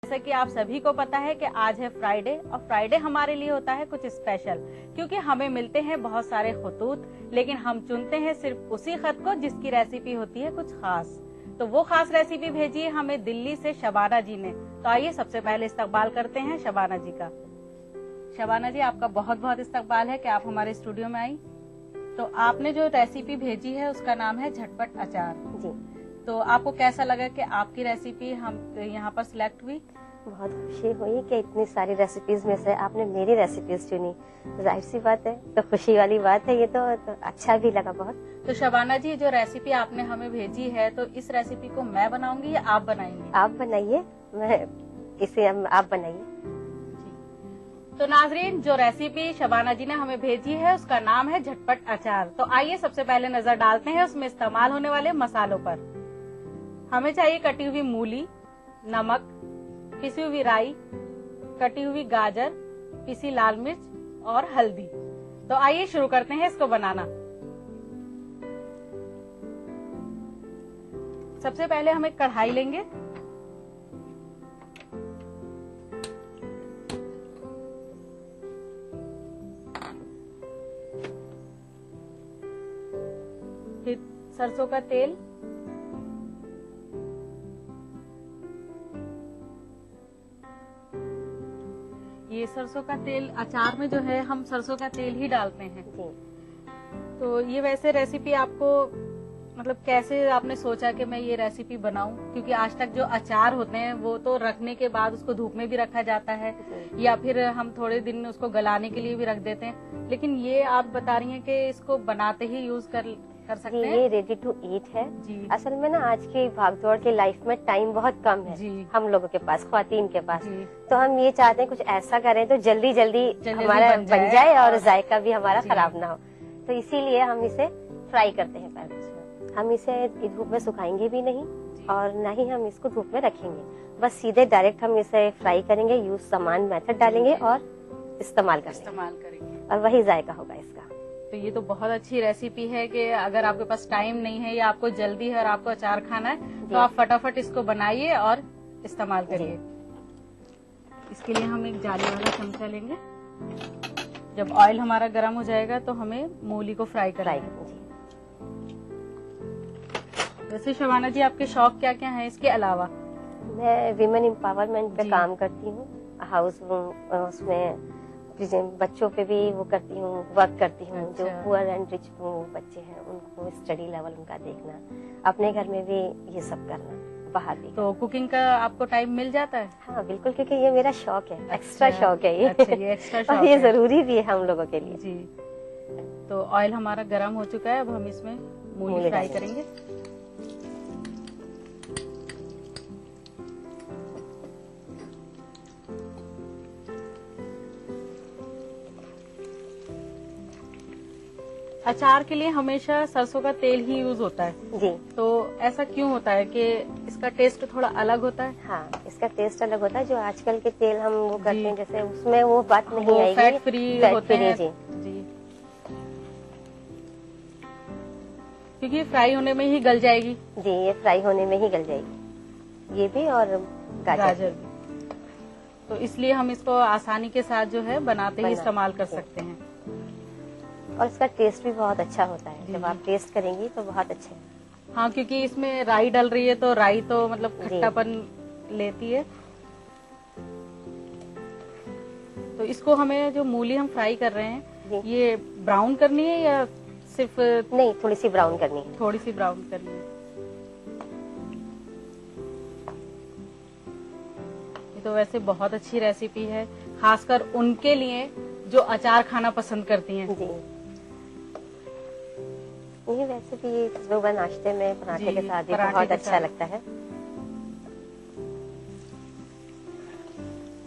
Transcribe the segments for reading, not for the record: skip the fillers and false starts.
जैसा कि आप सभी को पता है कि आज है फ्राइडे और फ्राइडे हमारे लिए होता है कुछ स्पेशल, क्योंकि हमें मिलते हैं बहुत सारे खतूत, लेकिन हम चुनते हैं सिर्फ उसी खत को जिसकी रेसिपी होती है कुछ खास। तो वो खास रेसिपी भेजी है हमें दिल्ली से शबाना जी ने। तो आइए सबसे पहले इस्तकबाल करते हैं शबाना जी का। शबाना जी, आपका बहुत बहुत इस्तकबाल है कि आप हमारे स्टूडियो में आई। तो आपने जो रेसिपी भेजी है उसका नाम है झटपट अचार जी। तो आपको कैसा लगा कि आपकी रेसिपी हम यहाँ पर सिलेक्ट हुई? बहुत खुशी हुई कि इतनी सारी रेसिपीज में से आपने मेरी रेसिपीज चुनी। जाहिर सी बात है, तो खुशी वाली बात है ये तो अच्छा भी लगा बहुत। तो शबाना जी, जो रेसिपी आपने हमें भेजी है तो इस रेसिपी को मैं बनाऊंगी या आप बनाएंगी? आप बनाइए, इसे आप बनाइए। तो नाजरीन, जो रेसिपी शबाना जी ने हमें भेजी है उसका नाम है झटपट अचार। तो आइए सबसे पहले नजर डालते हैं उसमें इस्तेमाल होने वाले मसालों पर। हमें चाहिए कटी हुई मूली, नमक, पिसी हुई राई, कटी हुई गाजर, पिसी लाल मिर्च और हल्दी। तो आइए शुरू करते हैं इसको बनाना। सबसे पहले हम एक कढ़ाई लेंगे। फिर सरसों का तेल, ये सरसों का तेल अचार में जो है हम सरसों का तेल ही डालते हैं। तो ये वैसे रेसिपी आपको मतलब कैसे आपने सोचा कि मैं ये रेसिपी बनाऊं? क्योंकि आज तक जो अचार होते हैं वो तो रखने के बाद उसको धूप में भी रखा जाता है या फिर हम थोड़े दिन उसको गलाने के लिए भी रख देते हैं, लेकिन ये आप बता रही हैं कि इसको बनाते ही यूज कर सकते हैं। ये रेडी टू ईट है जी। असल में ना आज की भागदौड़ की लाइफ में टाइम बहुत कम है जी। हम लोगों के पास, ख्वातीन के पास। जी। तो हम ये चाहते हैं कुछ ऐसा करें तो जल्दी जल्दी हमारा बन जाए और जायका भी हमारा खराब ना हो। तो इसीलिए हम इसे फ्राई करते हैं पहले। हम इसे धूप में सुखाएंगे भी नहीं और न ही हम इसको धूप में रखेंगे, बस सीधे डायरेक्ट हम इसे फ्राई करेंगे, यूज समान मेथड डालेंगे और इस्तेमाल करेंगे और वही जायका होगा इसका। तो ये तो बहुत अच्छी रेसिपी है कि अगर आपके पास टाइम नहीं है या आपको जल्दी है और आपको अचार खाना है तो आप फटाफट इसको बनाइए और इस्तेमाल करिए। इसके लिए हम एक जाली वाला चमचा लेंगे। जब ऑयल हमारा गर्म हो जाएगा तो हमें मूली को फ्राई करना है। वैसे शबाना जी, आपके शौक क्या क्या हैं इसके अलावा? मैं विमेन एम्पावरमेंट पे काम करती हूँ, हाउस उसमें बच्चों पे भी वो करती हूँ, वर्क करती हूँ। जो पुअर एंड रिच बच्चे हैं उनको स्टडी लेवल उनका देखना, अपने घर में भी ये सब करना, बाहर भी। तो कुकिंग का आपको टाइम मिल जाता है? हाँ बिल्कुल, क्योंकि ये मेरा शौक है। एक्स्ट्रा शौक है ये। ये एक्स्ट्रा शौक और ये जरूरी भी है हम लोगों के लिए। जी। तो ऑयल हमारा गर्म हो चुका है, अब हम इसमें मूली फ्राई करेंगे। अचार के लिए हमेशा सरसों का तेल ही यूज होता है। जी। तो ऐसा क्यों होता है कि इसका टेस्ट थोड़ा अलग होता है? हाँ, इसका टेस्ट अलग होता है। जो आजकल के तेल हम वो करते हैं जैसे उसमें वो बात नहीं आएगी, फैट फ्री होते हैं। जी। क्योंकि फ्राई होने में ही गल जाएगी। जी, ये फ्राई होने में ही गल जाएगी, ये भी और गाजर भी। तो इसलिए हम इसको आसानी के साथ जो है बनाते ही इस्तेमाल कर सकते हैं और इसका टेस्ट भी बहुत अच्छा होता है। जब आप टेस्ट करेंगी तो बहुत अच्छा है। हाँ, क्योंकि इसमें राई डल रही है तो राई तो मतलब खट्टापन लेती है। तो इसको हमें जो मूली हम फ्राई कर रहे हैं ये ब्राउन करनी है या सिर्फ? नहीं, थोड़ी सी ब्राउन करनी है। थोड़ी सी ब्राउन करनी है। ये तो वैसे बहुत अच्छी रेसिपी है, खासकर उनके लिए जो अचार खाना पसंद करती हैं। जी। ये वैसे भी सुबह नाश्ते में पराठे के साथ भी बहुत अच्छा लगता है।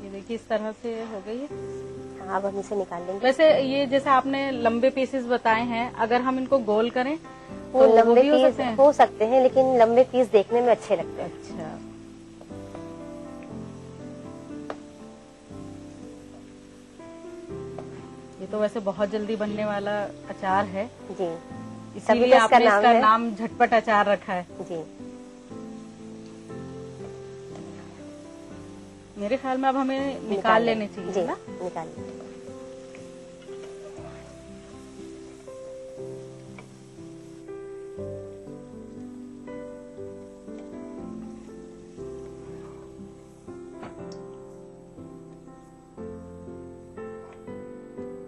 ये देखिए इस तरह से हो गई है। हाँ, अब हम इसे निकाल लेंगे। वैसे ये जैसे आपने लंबे पीसेस बताए हैं, अगर हम इनको गोल करें तो लंबे पीस हो सकते हैं, लेकिन लंबे पीस देखने में अच्छे लगते हैं। अच्छा। ये तो वैसे बहुत जल्दी बनने वाला अचार है। जी, इसीलिए आपने इसका नाम झटपट अचार रखा है। जी। मेरे ख्याल में अब हमें निकाल लेने चाहिए जी ना? निकाल लेंगे।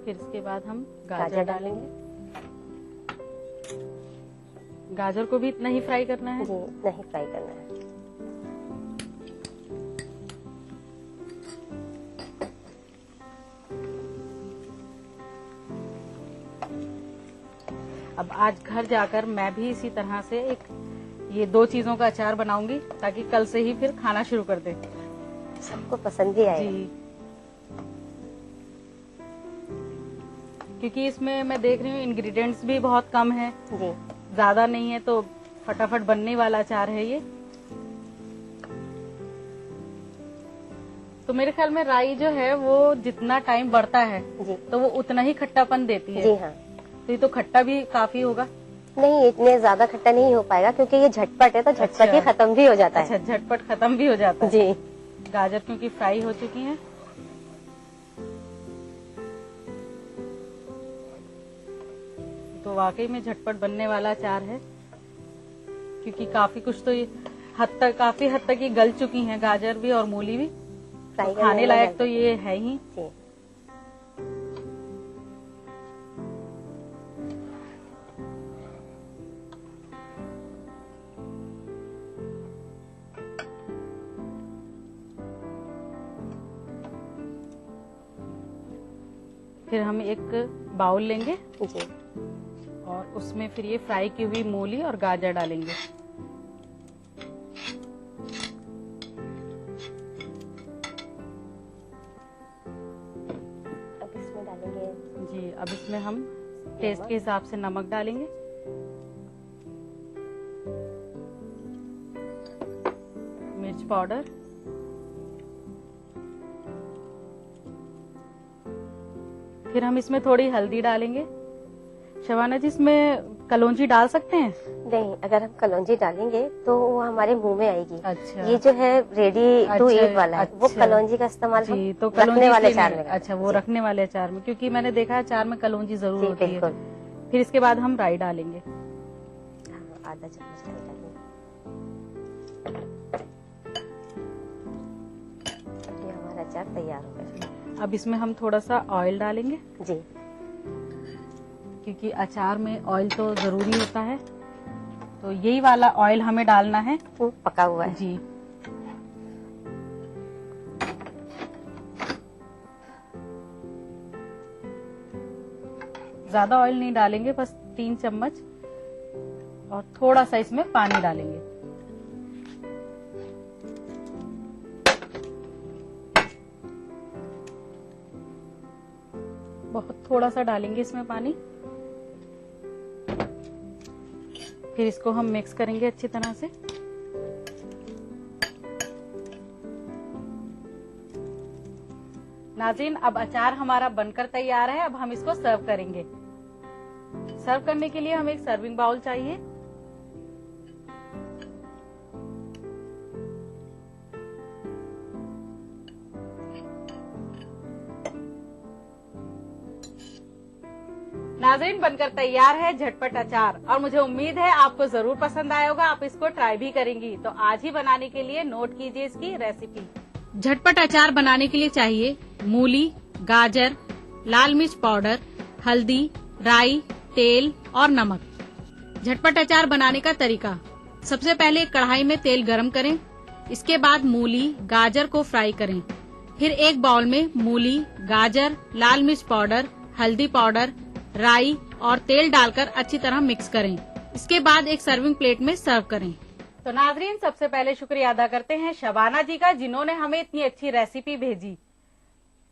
फिर इसके बाद हम गाजर डालेंगे। गाजर को भी इतना ही फ्राई करना है? जी नहीं फ्राई करना है। अब आज घर जाकर मैं भी इसी तरह से ये 2 चीजों का अचार बनाऊंगी ताकि कल से ही फिर खाना शुरू कर दे। सबको पसंद भी आएगा। जी, क्योंकि इसमें मैं देख रही हूँ इंग्रेडिएंट्स भी बहुत कम है, जी ज्यादा नहीं है, तो फटाफट बनने वाला अचार है ये। तो मेरे ख्याल में राई जो है वो जितना टाइम बढ़ता है जी तो वो उतना ही खट्टापन देती है। जी हाँ। तो ये तो खट्टा भी काफी होगा। नहीं इतने ज्यादा खट्टा नहीं हो पाएगा क्योंकि ये झटपट है तो झटपट अच्छा। ही खत्म भी हो जाता अच्छा, है। झटपट खत्म भी हो जाता है। जी गाजर क्योंकि फ्राई हो चुकी हैं। तो वाकई में झटपट बनने वाला अचार है, क्योंकि काफी कुछ तो ये काफी हद तक ये गल चुकी हैं, गाजर भी और मूली भी। फ्राई तो खाने लायक तो ये है ही। जी फिर हम एक बाउल लेंगे जी और उसमें फिर ये फ्राई की हुई मूली और गाजर डालेंगे। अब इसमें डालेंगे जी, अब इसमें हम टेस्ट के हिसाब से नमक डालेंगे। मिर्च पाउडर, फिर हम इसमें थोड़ी हल्दी डालेंगे। शबाना जी, इसमें कलौंजी डाल सकते हैं? नहीं, अगर हम कलौंजी डालेंगे तो वो हमारे मुंह में आएगी। अच्छा, ये जो है रेडी टू अच्छा, ईट वाला है, वो अच्छा। कलौंजी का इस्तेमाल हम जी, तो रखने कलौंजी वाले इसलिए अचार नहीं- में अच्छा, वो जी। रखने वाले अचार में, क्योंकि मैंने देखा है अचार में कलौंजी जरूर जी होती है। बिल्कुल। फिर इसके बाद हम राई डालेंगे। हाँ, आधा चम्मच राई डालेंगे। ये हमारा अचार तैयार हो गया। अब इसमें हम थोड़ा सा ऑयल डालेंगे, जी क्योंकि अचार में ऑयल तो जरूरी होता है। तो यही वाला ऑयल हमें डालना है। वो पका हुआ है। जी, ज्यादा ऑयल नहीं डालेंगे, बस 3 चम्मच, और थोड़ा सा इसमें पानी डालेंगे। बहुत थोड़ा सा डालेंगे इसमें पानी। फिर इसको हम मिक्स करेंगे अच्छी तरह से। नाज़रीन, अब अचार हमारा बनकर तैयार है। अब हम इसको सर्व करेंगे। सर्व करने के लिए हमें एक सर्विंग बाउल चाहिए। नाज़रीन, बनकर तैयार है झटपट अचार, और मुझे उम्मीद है आपको जरूर पसंद आया होगा। आप इसको ट्राई भी करेंगी, तो आज ही बनाने के लिए नोट कीजिए इसकी रेसिपी। झटपट अचार बनाने के लिए चाहिए मूली, गाजर, लाल मिर्च पाउडर, हल्दी, राई, तेल और नमक। झटपट अचार बनाने का तरीका: सबसे पहले कढ़ाई में तेल गरम करें। इसके बाद मूली, गाजर को फ्राई करें। फिर एक बाउल में मूली, गाजर, लाल मिर्च पाउडर, हल्दी पाउडर, राई और तेल डालकर अच्छी तरह मिक्स करें। इसके बाद एक सर्विंग प्लेट में सर्व करें। तो नाजरीन, सबसे पहले शुक्रिया अदा करते हैं शबाना जी का, जिन्होंने हमें इतनी अच्छी रेसिपी भेजी।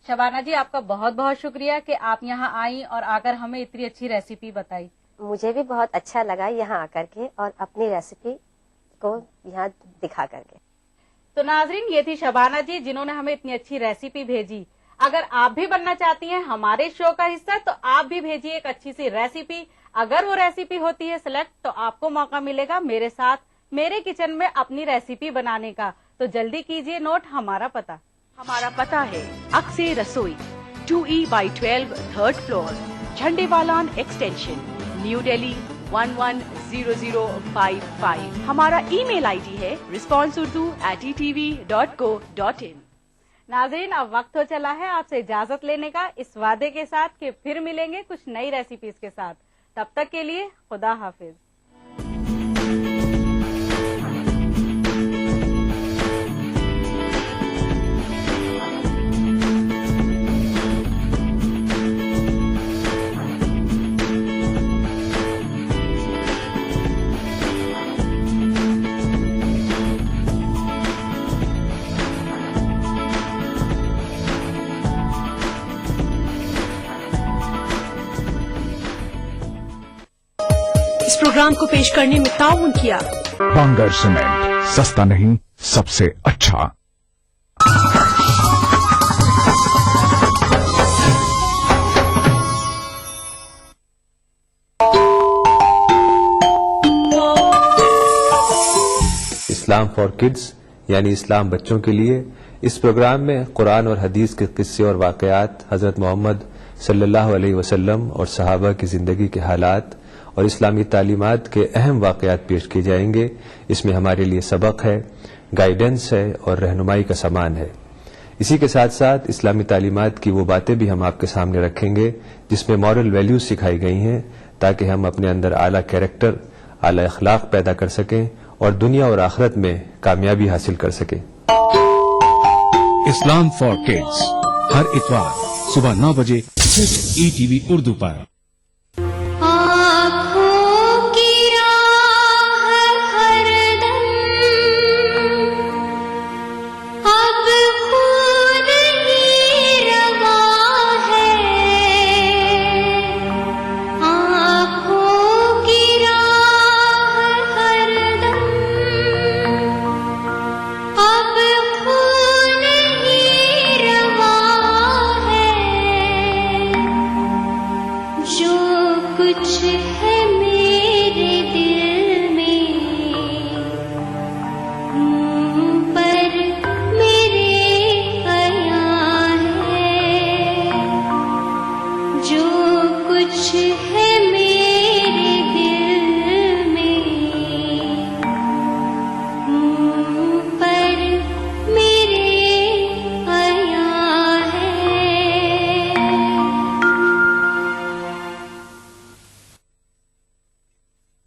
शबाना जी, आपका बहुत बहुत शुक्रिया कि आप यहाँ आई और आकर हमें इतनी अच्छी रेसिपी बताई। मुझे भी बहुत अच्छा लगा यहाँ आकर के और अपनी रेसिपी को यहाँ दिखा करके। तो नाजरीन, ये थी शबाना जी, जिन्होंने हमें इतनी अच्छी रेसिपी भेजी। अगर आप भी बनना चाहती हैं हमारे शो का हिस्सा, तो आप भी भेजिए एक अच्छी सी रेसिपी। अगर वो रेसिपी होती है सिलेक्ट, तो आपको मौका मिलेगा मेरे साथ मेरे किचन में अपनी रेसिपी बनाने का। तो जल्दी कीजिए नोट हमारा पता। हमारा पता है अक्से रसोई 2E/12 3rd floor, Jhandewalan extension, new Delhi 110055। हमारा ईमेल आईडी है responseurdu@etv.co.in। नाज़रीन, अब वक्त हो चला है आपसे इजाजत लेने का, इस वादे के साथ कि फिर मिलेंगे कुछ नई रेसिपीज के साथ। तब तक के लिए खुदा हाफिज। इस प्रोग्राम को पेश करने में ताउन किया बांगर सीमेंट, सस्ता नहीं सबसे अच्छा। इस्लाम फॉर किड्स यानी इस्लाम बच्चों के लिए, इस प्रोग्राम में कुरान और हदीस के किस्से और वाकयात, हजरत मोहम्मद सल्लल्लाहु अलैहि वसल्लम और सहाबा की जिंदगी के हालात और इस्लामी तालीमात के अहम वाकयात पेश किए जाएंगे। इसमें हमारे लिए सबक है, गाइडेंस है और रहनुमाई का सामान है। इसी के साथ साथ इस्लामी तालीमात की वो बातें भी हम आपके सामने रखेंगे जिसमें मॉरल वैल्यूज सिखाई गई हैं, ताकि हम अपने अंदर आला कैरेक्टर, आला अखलाक पैदा कर सकें और दुनिया और आखिरत में कामयाबी हासिल कर सकें। इस्लाम फॉर किड्स हर इतवार सुबह 9 बजे सिर्फ ETV उर्दू पर।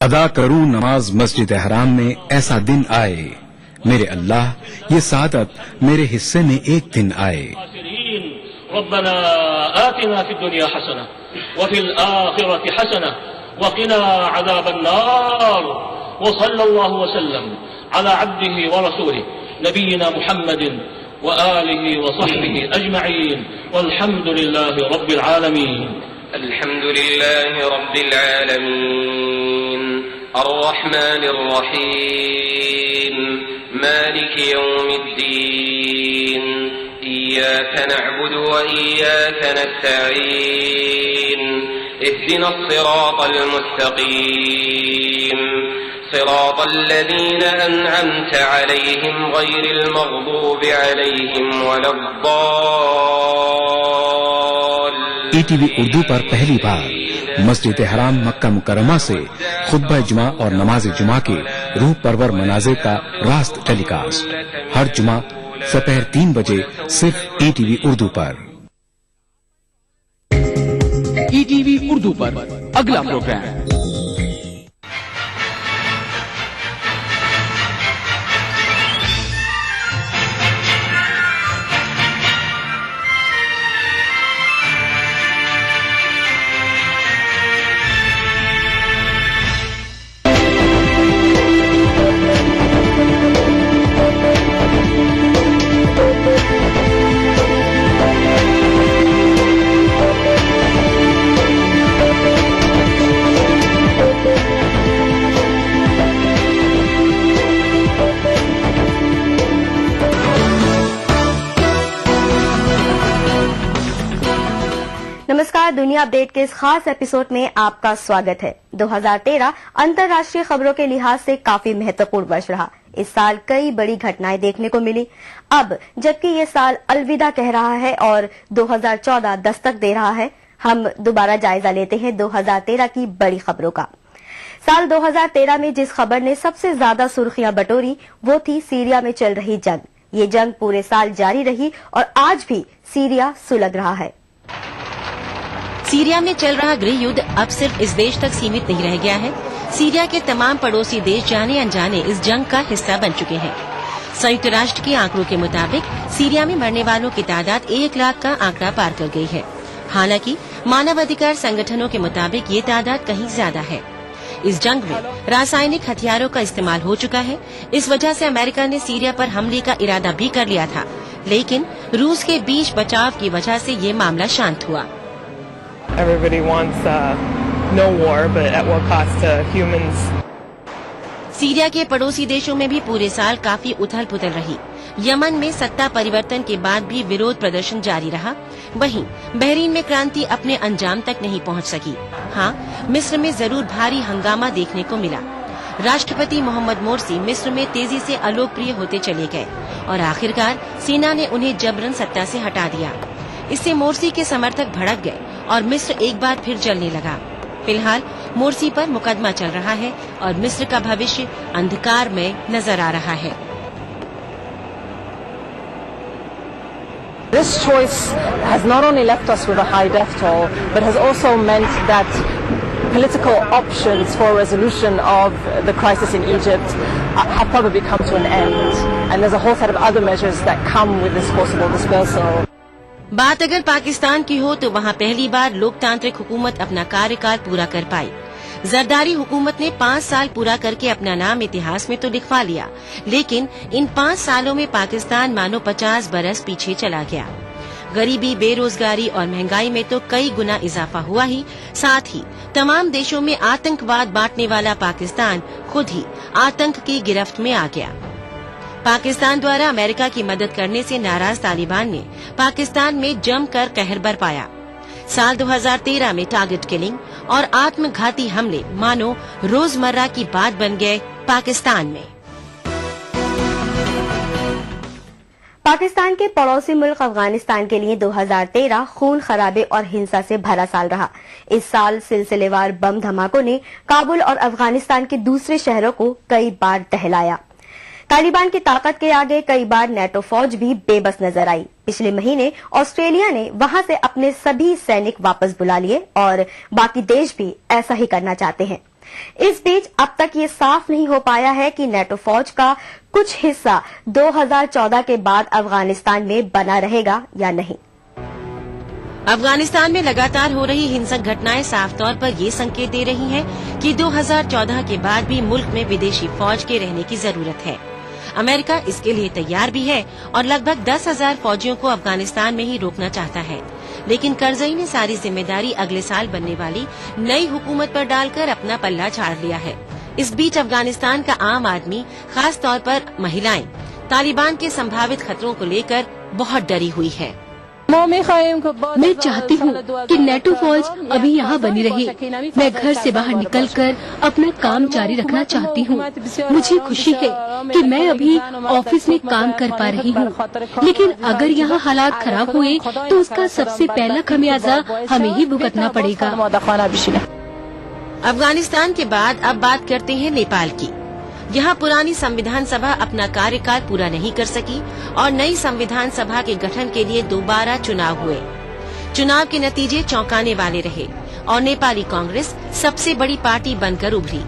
अदा करूं नमाज मस्जिद हराम में, ऐसा दिन आए मेरे अल्लाह, ये सादत मेरे हिस्से में एक दिन आए। रब्बना आतिना फिद दुनिया हसना व फिल आखिरति हसना व क़िना अज़ाबन नार व सल्लल्लाहु व सल्लम अला अब्दिही व रसूलिही नबियिना मुहम्मदिन व आलिहि व सहबिहि अजमईन वल्हम्दुलिल्लाहि रब्बिल आलमीन। अल्हम्दुलिल्लाहि रब्बिल आलमीन अर्रहमानिर रहीम मालिकि यौमिद्दीन इय्याक नअबुदु व इय्याक नस्तईन इहदिनस सिरातल मुस्तकीम सिरातल लज़ीना अनअमत अलैहिम गैरिल मग़दूबि अलैहिम वलद्दाल्लीन। ETV उर्दू पर पहली बार मस्जिद हराम मक्का मुकर्रमा से खुतबा जुमा और नमाज जुमा के रूह परवर मनाज़िर का रास्त टेलीकास्ट हर जुमा दोपहर 3 बजे सिर्फ ETV उर्दू पर। ETV उर्दू पर अगला प्रोग्राम नमस्कार, दुनिया अपडेट के इस खास एपिसोड में आपका स्वागत है। 2013 अंतर्राष्ट्रीय खबरों के लिहाज से काफी महत्वपूर्ण वर्ष रहा। इस साल कई बड़ी घटनाएं देखने को मिली। अब जबकि ये साल अलविदा कह रहा है और 2014 दस्तक दे रहा है, हम दोबारा जायजा लेते हैं 2013 की बड़ी खबरों का। साल 2013 में जिस खबर ने सबसे ज्यादा सुर्खियां बटोरी वो थी सीरिया में चल रही जंग। ये जंग पूरे साल जारी रही और आज भी सीरिया सुलग रहा है। सीरिया में चल रहा गृह युद्ध अब सिर्फ इस देश तक सीमित नहीं रह गया है। सीरिया के तमाम पड़ोसी देश जाने अनजाने इस जंग का हिस्सा बन चुके हैं। संयुक्त राष्ट्र के आंकड़ों के मुताबिक सीरिया में मरने वालों की तादाद 1 लाख का आंकड़ा पार कर गई है। हालांकि मानवाधिकार संगठनों के मुताबिक ये तादाद कहीं ज्यादा है। इस जंग में रासायनिक हथियारों का इस्तेमाल हो चुका है। इस वजह से अमेरिका ने सीरिया पर हमले का इरादा भी कर लिया था, लेकिन रूस के बीच बचाव की वजह से ये मामला शांत हुआ। Everybody wants no war, but at what cost to humans? Syria के पड़ोसी देशों में भी पूरे साल काफी उथल पुथल रही। यमन में सत्ता परिवर्तन के बाद भी विरोध प्रदर्शन जारी रहा। वहीं बहरीन में क्रांति अपने अंजाम तक नहीं पहुंच सकी। हाँ, मिस्र में जरूर भारी हंगामा देखने को मिला। राष्ट्रपति मोहम्मद मोर्सी मिस्र में तेजी से अलोकप्रिय होते चले गए और आखिरकार सेना ने उन्हें जबरन सत्ता से हटा दिया। इससे मोर्सी के समर्थक भड़क गए और मिस्र एक बार फिर जलने लगा। फिलहाल मोर्सी पर मुकदमा चल रहा है और मिस्र का भविष्य अंधकार में नजर आ रहा है। This choice has not only left us with a high death toll, but has also meant that political options for resolution of the crisis in Egypt have probably come to an end. And there's a whole set of other measures that come with this forcible dispersal. बात अगर पाकिस्तान की हो तो वहाँ पहली बार लोकतांत्रिक हुकूमत अपना कार्यकाल पूरा कर पाई। जरदारी हुकूमत ने 5 साल पूरा करके अपना नाम इतिहास में तो लिखवा लिया, लेकिन इन 5 सालों में पाकिस्तान मानो 50 बरस पीछे चला गया। गरीबी, बेरोजगारी और महंगाई में तो कई गुना इजाफा हुआ ही, साथ ही तमाम देशों में आतंकवाद बांटने वाला पाकिस्तान खुद ही आतंक की गिरफ्त में आ गया। पाकिस्तान द्वारा अमेरिका की मदद करने से नाराज तालिबान ने पाकिस्तान में जमकर कहर बरपाया। साल 2013 में टारगेट किलिंग और आत्मघाती हमले मानो रोजमर्रा की बात बन गए पाकिस्तान में। पाकिस्तान के पड़ोसी मुल्क अफगानिस्तान के लिए 2013 खून खराबे और हिंसा से भरा साल रहा। इस साल सिलसिलेवार बम धमाकों ने काबुल और अफगानिस्तान के दूसरे शहरों को कई बार दहलाया। तालिबान की ताकत के आगे कई बार नेटो फौज भी बेबस नजर आई। पिछले महीने ऑस्ट्रेलिया ने वहां से अपने सभी सैनिक वापस बुला लिए और बाकी देश भी ऐसा ही करना चाहते हैं। इस बीच अब तक ये साफ नहीं हो पाया है कि नेटो फौज का कुछ हिस्सा 2014 के बाद अफगानिस्तान में बना रहेगा या नहीं। अफगानिस्तान में लगातार हो रही हिंसक घटनाएं साफ तौर पर ये संकेत दे रही हैं कि 2014 के बाद भी मुल्क में विदेशी फौज के रहने की जरूरत है। अमेरिका इसके लिए तैयार भी है और लगभग 10,000 फौजियों को अफगानिस्तान में ही रोकना चाहता है, लेकिन करजई ने सारी जिम्मेदारी अगले साल बनने वाली नई हुकूमत पर डालकर अपना पल्ला झाड़ लिया है। इस बीच अफगानिस्तान का आम आदमी, खास तौर पर महिलाएं, तालिबान के संभावित खतरों को लेकर बहुत डरी हुई है। मैं चाहती हूँ कि नेटो फौज अभी यहाँ बनी रहे। मैं घर से बाहर निकलकर अपना काम जारी रखना चाहती हूँ। मुझे खुशी है कि मैं अभी ऑफिस में काम कर पा रही हूँ, लेकिन अगर यहाँ हालात खराब हुए तो उसका सबसे पहला खमियाजा हमें ही भुगतना पड़ेगा। अफगानिस्तान के बाद अब बात करते हैं नेपाल की। यहाँ पुरानी संविधान सभा अपना कार्यकाल पूरा नहीं कर सकी और नई संविधान सभा के गठन के लिए दोबारा चुनाव हुए। चुनाव के नतीजे चौंकाने वाले रहे और नेपाली कांग्रेस सबसे बड़ी पार्टी बनकर उभरी।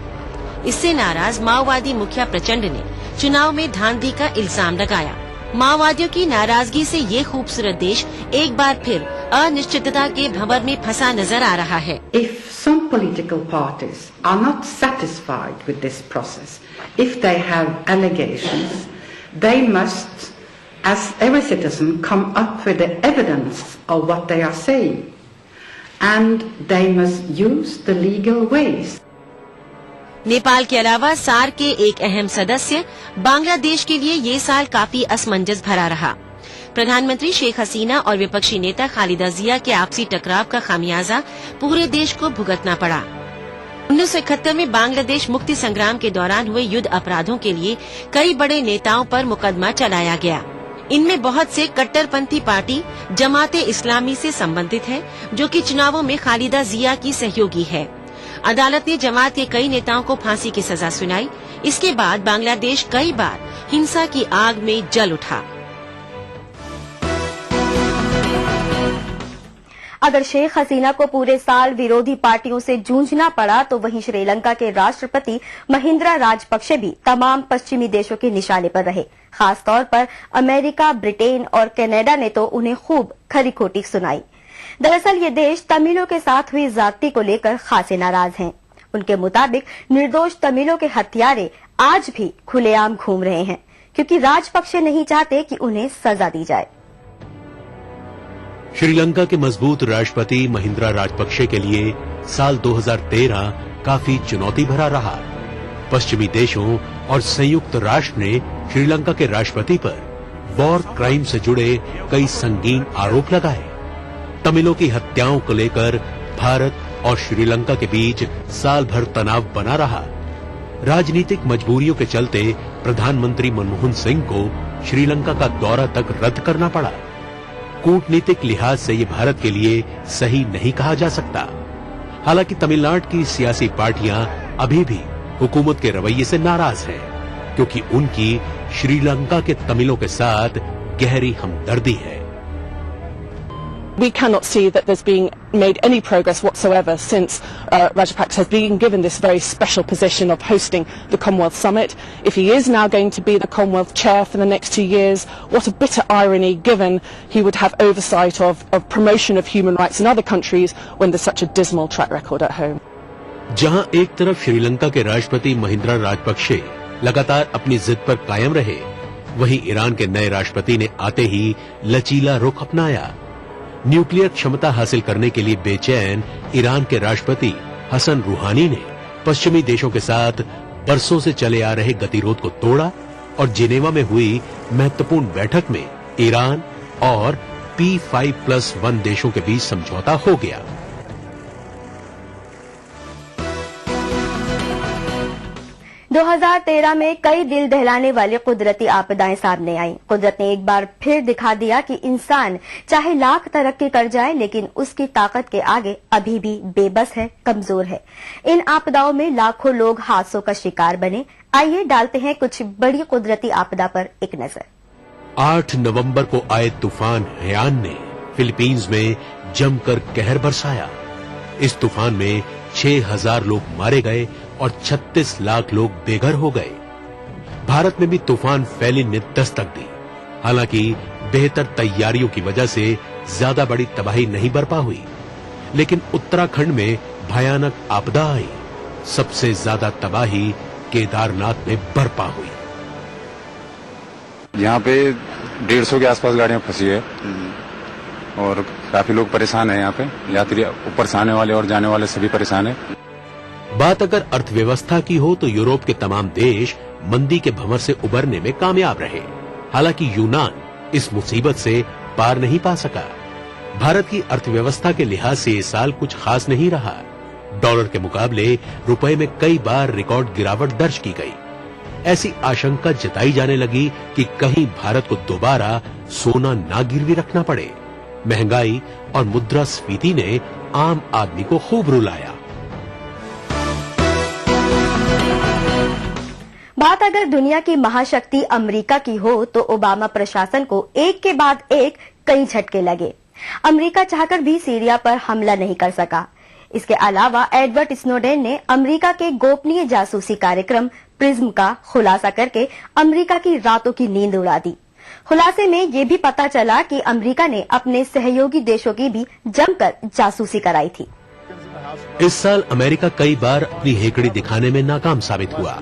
इससे नाराज माओवादी मुखिया प्रचंड ने चुनाव में धांधली का इल्जाम लगाया। माओवादियों की नाराजगी से ये खूबसूरत देश एक बार फिर अनिश्चितता के भंवर में फंसा नजर आ रहा है। If some political parties are not satisfied with this process, if they have allegations, they must, as every citizen, come up with the evidence of what they are saying, and they must use the legal ways. Nepal के अलावा SAARC के एक अहम सदस्य बांग्लादेश के लिए ये साल काफी असमंजस भरा रहा। प्रधानमंत्री शेख हसीना और विपक्षी नेता खालिदा जिया के आपसी टकराव का खामियाजा पूरे देश को भुगतना पड़ा। 1971 में बांग्लादेश मुक्ति संग्राम के दौरान हुए युद्ध अपराधों के लिए कई बड़े नेताओं पर मुकदमा चलाया गया। इनमें बहुत से कट्टरपंथी पार्टी जमाते इस्लामी से संबंधित है, जो कि चुनावों में खालिदा जिया की सहयोगी है। अदालत ने जमात के कई नेताओं को फांसी की सजा सुनाई। इसके बाद बांग्लादेश कई बार हिंसा की आग में जल उठा। अगर शेख हसीना को पूरे साल विरोधी पार्टियों से जूझना पड़ा तो वहीं श्रीलंका के राष्ट्रपति महिंद्रा राजपक्षे भी तमाम पश्चिमी देशों के निशाने पर रहे। खासतौर पर अमेरिका, ब्रिटेन और कनाडा ने तो उन्हें खूब खरी खोटी सुनाई। दरअसल ये देश तमिलों के साथ हुई ज्यादती को लेकर खासे नाराज हैं। उनके मुताबिक निर्दोष तमिलों के हत्यारे आज भी खुलेआम घूम रहे हैं, क्योंकि राजपक्षे नहीं चाहते कि उन्हें सजा दी जाए। श्रीलंका के मजबूत राष्ट्रपति महिंद्रा राजपक्षे के लिए साल 2013 काफी चुनौती भरा रहा। पश्चिमी देशों और संयुक्त राष्ट्र ने श्रीलंका के राष्ट्रपति पर वॉर क्राइम से जुड़े कई संगीन आरोप लगाए। तमिलों की हत्याओं को लेकर भारत और श्रीलंका के बीच साल भर तनाव बना रहा। राजनीतिक मजबूरियों के चलते प्रधानमंत्री मनमोहन सिंह को श्रीलंका का दौरा तक रद्द करना पड़ा। कूटनीतिक लिहाज से ये भारत के लिए सही नहीं कहा जा सकता। हालांकि तमिलनाडु की सियासी पार्टियां अभी भी हुकूमत के रवैये से नाराज हैं, क्योंकि उनकी श्रीलंका के तमिलों के साथ गहरी हमदर्दी है। We cannot see that there's been made any progress whatsoever since Rajapaksa has been given this very special position of hosting the Commonwealth Summit. If he is now going to be the Commonwealth Chair for the next 2 years, what a bitter irony given he would have oversight of promotion of human rights in other countries when there's such a dismal track record at home. जहां एक तरफ श्रीलंका के राष्ट्रपति महिंद्रा राजपक्षे लगातार अपनी जिद पर कायम रहे, वहीं ईरान के नए राष्ट्रपति ने आते ही लचीला रुख अपनाया। न्यूक्लियर क्षमता हासिल करने के लिए बेचैन ईरान के राष्ट्रपति हसन रूहानी ने पश्चिमी देशों के साथ बरसों से चले आ रहे गतिरोध को तोड़ा और जिनेवा में हुई महत्वपूर्ण बैठक में ईरान और P5+1 देशों के बीच समझौता हो गया। दो 2013 में कई दिल दहलाने वाली कुदरती आपदाएं सामने आईं। कुदरत ने एक बार फिर दिखा दिया कि इंसान चाहे लाख तरक्की कर जाए, लेकिन उसकी ताकत के आगे अभी भी बेबस है, कमजोर है। इन आपदाओं में लाखों लोग हादसों का शिकार बने। आइए डालते हैं कुछ बड़ी कुदरती आपदा पर एक नजर। 8 नवंबर को आए तूफान हयान ने फिलीपींस में जमकर कहर बरसाया। इस तूफान में 6000 लोग मारे गए और 36 लाख लोग बेघर हो गए। भारत में भी तूफान फैली ने दस्तक दी। हालांकि बेहतर तैयारियों की वजह से ज्यादा बड़ी तबाही नहीं बरपा हुई, लेकिन उत्तराखंड में भयानक आपदा आई। सबसे ज्यादा तबाही केदारनाथ में बरपा हुई। यहाँ पे 150 के आसपास गाड़ियां फंसी है और काफी लोग परेशान हैं। यहाँ पे यात्री ऊपर से आने वाले और जाने वाले सभी परेशान हैं। बात अगर अर्थव्यवस्था की हो तो यूरोप के तमाम देश मंदी के भंवर से उबरने में कामयाब रहे। हालांकि यूनान इस मुसीबत से पार नहीं पा सका। भारत की अर्थव्यवस्था के लिहाज से ये साल कुछ खास नहीं रहा। डॉलर के मुकाबले रुपए में कई बार रिकॉर्ड गिरावट दर्ज की गई। ऐसी आशंका जताई जाने लगी कि कहीं भारत को दोबारा सोना ना गिरवी रखना पड़े। महंगाई और मुद्रास्फीति ने आम आदमी को खूब रुलाया। बात अगर दुनिया की महाशक्ति अमेरिका की हो तो ओबामा प्रशासन को एक के बाद एक कई झटके लगे। अमेरिका चाहकर भी सीरिया पर हमला नहीं कर सका। इसके अलावा एडवर्ड स्नोडेन ने अमेरिका के गोपनीय जासूसी कार्यक्रम प्रिज्म का खुलासा करके अमेरिका की रातों की नींद उड़ा दी। खुलासे में ये भी पता चला कि अमेरिका ने अपने सहयोगी देशों की भी जमकर जासूसी कराई थी। इस साल अमेरिका कई बार अपनी हेकड़ी दिखाने में नाकाम साबित हुआ।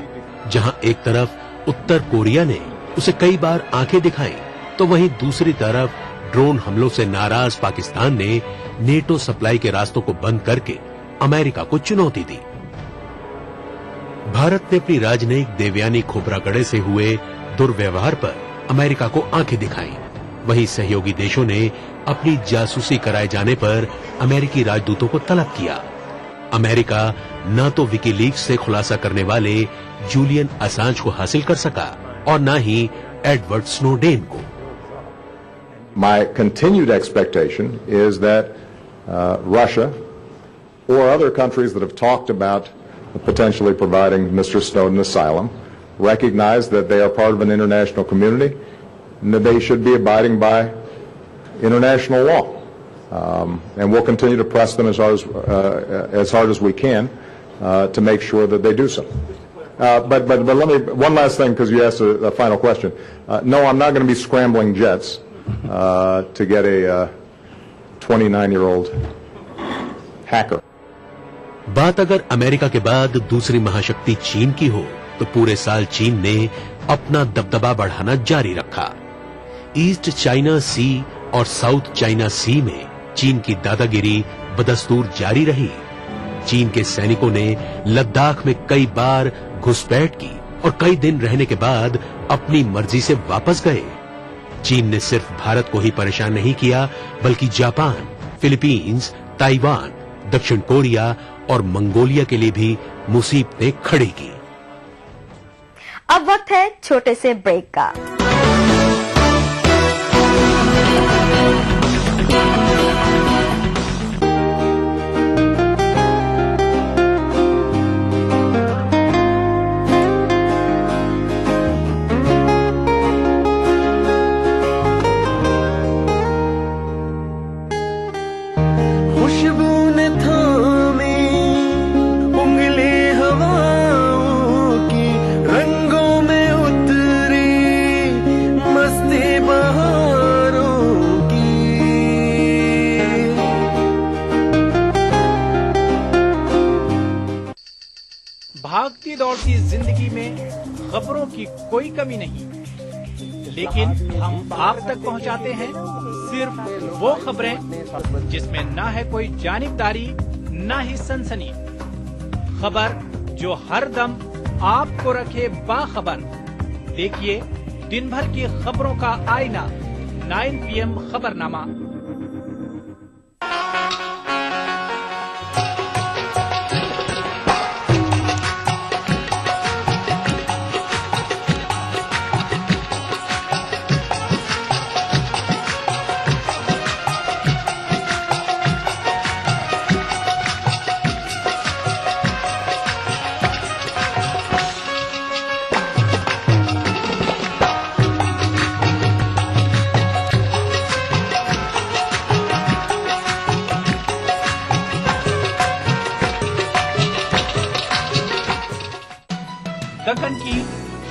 जहां एक तरफ उत्तर कोरिया ने उसे कई बार आंखें दिखाई, तो वहीं दूसरी तरफ ड्रोन हमलों से नाराज पाकिस्तान ने नेटो सप्लाई के रास्तों को बंद करके अमेरिका को चुनौती दी। भारत ने अपनी राजनयिक देवयानी खोबरागड़े से हुए दुर्व्यवहार पर अमेरिका को आंखें दिखाई। वहीं सहयोगी देशों ने अपनी जासूसी कराए जाने पर अमेरिकी राजदूतों को तलब किया। अमेरिका न तो विकीलीक्स से खुलासा करने वाले जूलियन असांज को हासिल कर सका और न ही एडवर्ड स्नोडेन को। My continued expectation is that Russia or other countries that have talked about potentially providing Mr. Snowden asylum recognize that they are part of an international community and that they should be abiding by international law. And we'll continue to press them as hard as we can to make sure that they do so. But let me, one last thing, because you asked a final question. No, I'm not going to be scrambling jets to get a 29-year-old hacker. बात अगर America के बाद दूसरी महाशक्ति चीन की हो तो पूरे साल चीन ने अपना दबदबा बढ़ाना जारी रखा। ईस्ट चाइना सी और साउथ चाइना सी में चीन की दादागिरी बदस्तूर जारी रही। चीन के सैनिकों ने लद्दाख में कई बार घुसपैठ की और कई दिन रहने के बाद अपनी मर्जी से वापस गए। चीन ने सिर्फ भारत को ही परेशान नहीं किया, बल्कि जापान, फिलीपींस, ताइवान, दक्षिण कोरिया और मंगोलिया के लिए भी मुसीबतें खड़ी की। अब वक्त है छोटे से ब्रेक का। भागती दौड़ती जिंदगी में खबरों की कोई कमी नहीं, लेकिन हम आप तक पहुंचाते हैं सिर्फ वो खबरें जिसमें ना है कोई जानिबदारी, ना ही सनसनी। खबर जो हर दम आपको रखे बाखबर। देखिए दिन भर की खबरों का आईना, 9 PM खबरनामा। दक्कन की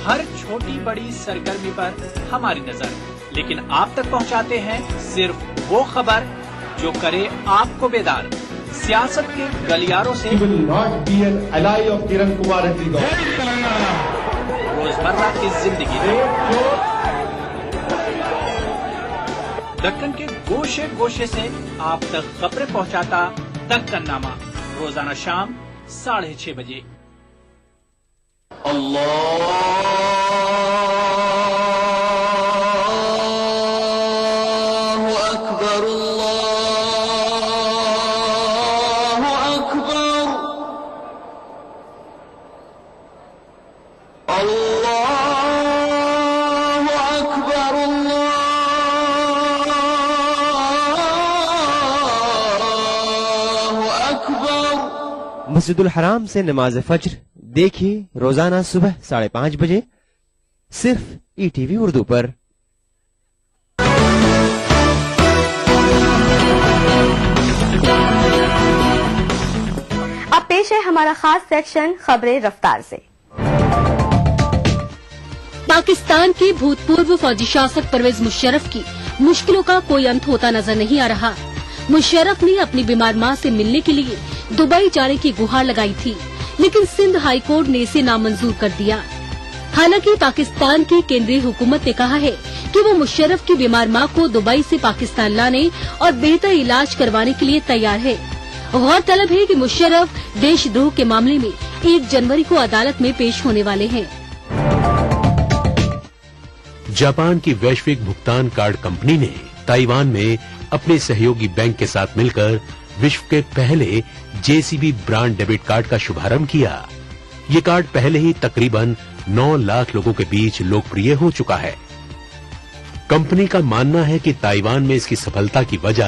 हर छोटी बड़ी सरगर्मी पर हमारी नजर, लेकिन आप तक पहुंचाते हैं सिर्फ वो खबर जो करे आपको बेदार। सियासत के गलियारों से रोजमर्रा की जिंदगी, दक्कन के गोशे गोशे से आप तक खबरें पहुंचाता दक्कननामा, रोजाना शाम 6:30 बजे। मस्जिदुल हराम से नमाज फज्र देखिए रोजाना सुबह 5:30 बजे सिर्फ ETV उर्दू पर। अब पेश है हमारा खास सेक्शन खबरें रफ्तार से। पाकिस्तान के भूतपूर्व फौजी शासक परवेज मुशर्रफ की मुश्किलों का कोई अंत होता नजर नहीं आ रहा। मुशर्रफ ने अपनी बीमार मां से मिलने के लिए दुबई जाने की गुहार लगाई थी, लेकिन सिंध हाई कोर्ट ने इसे नामंजूर कर दिया। हालांकि पाकिस्तान की केंद्रीय हुकूमत ने कहा है कि वो मुशर्रफ की बीमार मां को दुबई से पाकिस्तान लाने और बेहतर इलाज करवाने के लिए तैयार है। गौरतलब है कि मुशर्रफ देशद्रोह के मामले में 1 जनवरी को अदालत में पेश होने वाले हैं। जापान की वैश्विक भुगतान कार्ड कंपनी ने ताइवान में अपने सहयोगी बैंक के साथ मिलकर विश्व के पहले जेसीबी ब्रांड डेबिट कार्ड का शुभारंभ किया। ये कार्ड पहले ही तकरीबन 9 लाख लोगों के बीच लोकप्रिय हो चुका है। कंपनी का मानना है कि ताइवान में इसकी सफलता की वजह